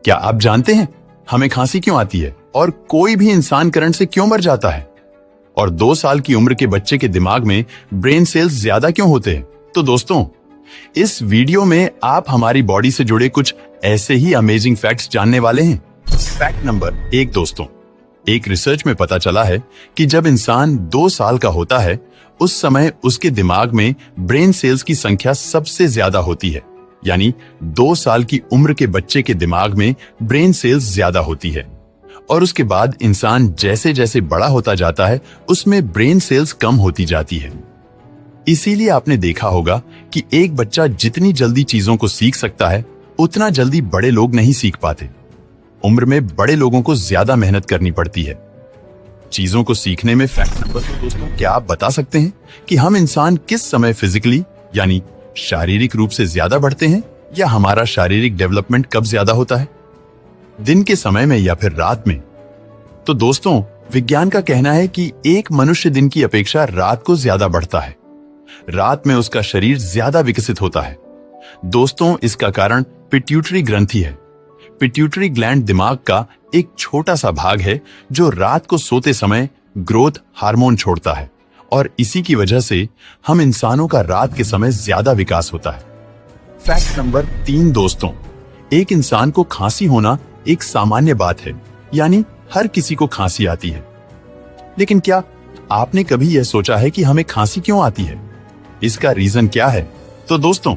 क्या आप जानते हैं हमें खांसी क्यों आती है और कोई भी इंसान करंट से क्यों मर जाता है? और 2 साल की उम्र के बच्चे के दिमाग में ब्रेन सेल्स ज्यादा क्यों होते हैं? तो दोस्तों, इस वीडियो में आप हमारी बॉडी से जुड़े कुछ ऐसे ही अमेजिंग फैक्ट्स जानने वाले हैं। फैक्ट नंबर 1 दोस्तों, एक रिसर्च में पता चला है कि जब इंसान 2 साल का होता है उस समय उसके दिमाग में ब्रेन सेल्स की संख्या सबसे ज्यादा होती है। यानी 2 साल की उम्र के बच्चे के दिमाग में ब्रेन सेल्स ज्यादा होती है और उसके बाद इंसान जैसे जैसे बड़ा होता जाता है उसमें ब्रेन सेल्स कम होती जाती है। इसीलिए आपने देखा होगा कि एक बच्चा जितनी जल्दी चीजों को सीख सकता है उतना जल्दी बड़े लोग नहीं सीख पाते। उम्र में बड़े लोगों को ज्यादा मेहनत करनी पड़ती है चीजों को सीखने में। फैक्ट नंबर 2 दोस्तों, क्या आप बता सकते हैं कि हम इंसान किस समय फिजिकली यानी शारीरिक रूप से ज्यादा बढ़ते हैं, या हमारा शारीरिक डेवलपमेंट कब ज्यादा होता है, दिन के समय में या फिर रात में? तो दोस्तों, विज्ञान का कहना है कि एक मनुष्य दिन की अपेक्षा रात को ज्यादा बढ़ता है। रात में उसका शरीर ज्यादा विकसित होता है। दोस्तों, इसका कारण पिट्यूटरी ग्रंथि है। पिट्यूटरी ग्लैंड दिमाग का एक छोटा सा भाग है जो रात को सोते समय ग्रोथ हार्मोन छोड़ता है और इसी की वजह से हम इंसानों का रात के समय ज्यादा विकास होता है। फैक्ट नंबर 3 दोस्तों, एक इंसान को खांसी होना एक सामान्य बात है, यानी हर किसी को खांसी आती है। लेकिन क्या आपने कभी यह सोचा है कि हमें खांसी क्यों आती है? इसका रीजन क्या है? तो दोस्तों,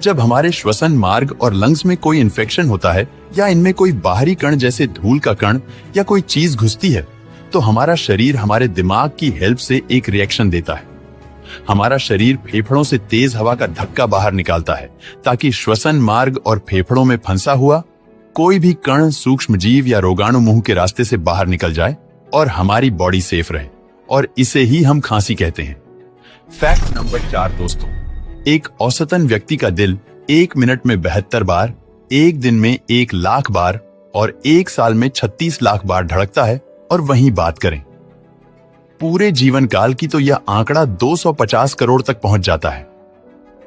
जब हमारे श्वसन मार्ग और लंग्स में कोई इन्फेक्शन होता है या इनमें कोई बाहरी कण जैसे धूल का कण या कोई चीज घुसती है तो हमारा शरीर हमारे दिमाग की हेल्प से एक रिएक्शन देता है। हमारा शरीर फेफड़ों से तेज हवा का धक्का बाहर निकालता है ताकि श्वसन मार्ग और फेफड़ों में फंसा हुआ कोई भी कण, सूक्ष्म जीव या रोगाणु मुंह के रास्ते से बाहर निकल जाए और हमारी बॉडी सेफ रहे, और इसे ही हम खांसी कहते हैं। फैक्ट नंबर 4 दोस्तों, एक औसतन व्यक्ति का दिल 1 मिनट में 72 बार, 1 दिन में 1 लाख बार और 1 साल में 36 लाख बार धड़कता है। और वहीं बात करें पूरे जीवन काल की तो यह आंकड़ा 250 करोड़ तक पहुंच जाता है।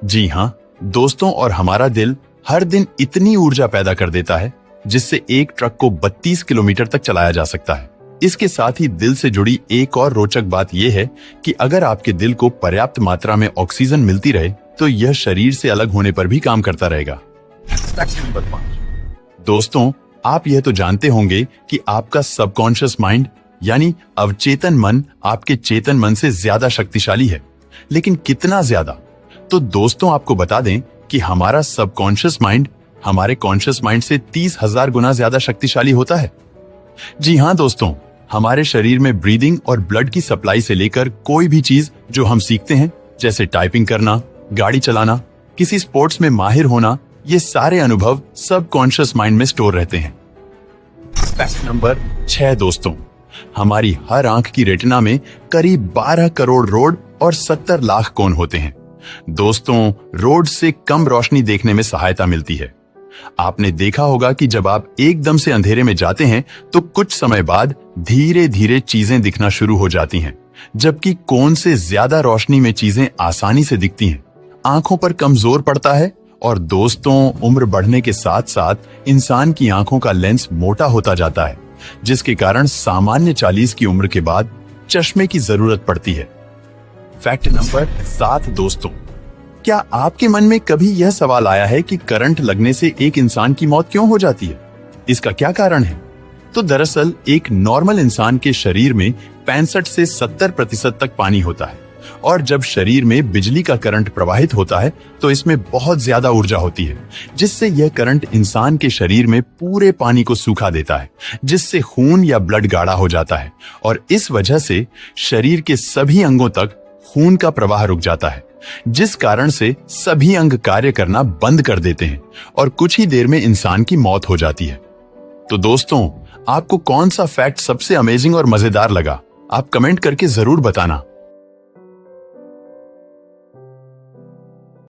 जी हां दोस्तों, और हमारा दिल हर दिन इतनी ऊर्जा पैदा कर देता है जिससे एक ट्रक को 32 किलोमीटर तक चलाया जा सकता है। इसके साथ ही दिल से जुड़ी एक और रोचक बात यह है कि अगर आपके दिल को पर्याप्त मात्रा में ऑक्सीजन मिलती रहे तो यह शरीर से अलग होने पर भी काम करता रहेगा। फैक्ट नंबर 5 दोस्तों, आप यह तो जानते होंगे कि आपका सबकॉन्शियस माइंड यानी अवचेतन मन आपके चेतन मन से ज्यादा शक्तिशाली है। लेकिन कितना ज्यादा? तो दोस्तों, आपको बता दें कि हमारा सबकॉन्शियस माइंड हमारे कॉन्शियस माइंड से 30,000 गुना ज्यादा शक्तिशाली होता है। जी हां दोस्तों, हमारे शरीर में ब्रीदिंग और ब्लड की सप्लाई से लेकर कोई भी चीज जो हम सीखते हैं, जैसे टाइपिंग करना, गाड़ी चलाना, किसी स्पोर्ट्स में माहिर होना, ये सारे अनुभव सबकॉन्शियस माइंड में स्टोर रहते हैं। फैक्ट नंबर 6 दोस्तों, हमारी हर आंख की रेटिना में करीब 12 करोड़ रोड और 70 लाख कोन होते हैं। दोस्तों, रोड से कम रोशनी देखने में सहायता मिलती है। आपने देखा होगा कि जब आप एकदम से अंधेरे में जाते हैं तो कुछ समय बाद धीरे धीरे चीजें दिखना शुरू हो जाती हैं, जबकि कोन से ज्यादा रोशनी में चीजें आसानी से दिखती हैं। आंखों पर कम जोर पड़ता है और दोस्तों, उम्र बढ़ने के साथ साथ इंसान की आंखों का लेंस मोटा होता जाता है, जिसके कारण सामान्य 40 की उम्र के बाद चश्मे की जरूरत पड़ती है। फैक्ट नंबर 7 दोस्तों, क्या आपके मन में कभी यह सवाल आया है कि करंट लगने से एक इंसान की मौत क्यों हो जाती है? इसका क्या कारण है? तो दरअसल एक नॉर्मल इंसान के शरीर में 65 से 70% तक पानी होता है और जब शरीर में बिजली का करंट प्रवाहित होता है तो इसमें बहुत ज्यादा ऊर्जा होती है, जिससे यह करंट इंसान के शरीर में पूरे पानी को सूखा देता है, जिससे खून या ब्लड गाढ़ा हो जाता है और इस वजह से शरीर के सभी अंगों तक खून का प्रवाह रुक जाता है, जिस कारण से सभी अंग कार्य करना बंद कर देते हैं और कुछ ही देर में इंसान की मौत हो जाती है। तो दोस्तों, आपको कौन सा फैक्ट सबसे अमेजिंग और मजेदार लगा? आप कमेंट करके जरूर बताना।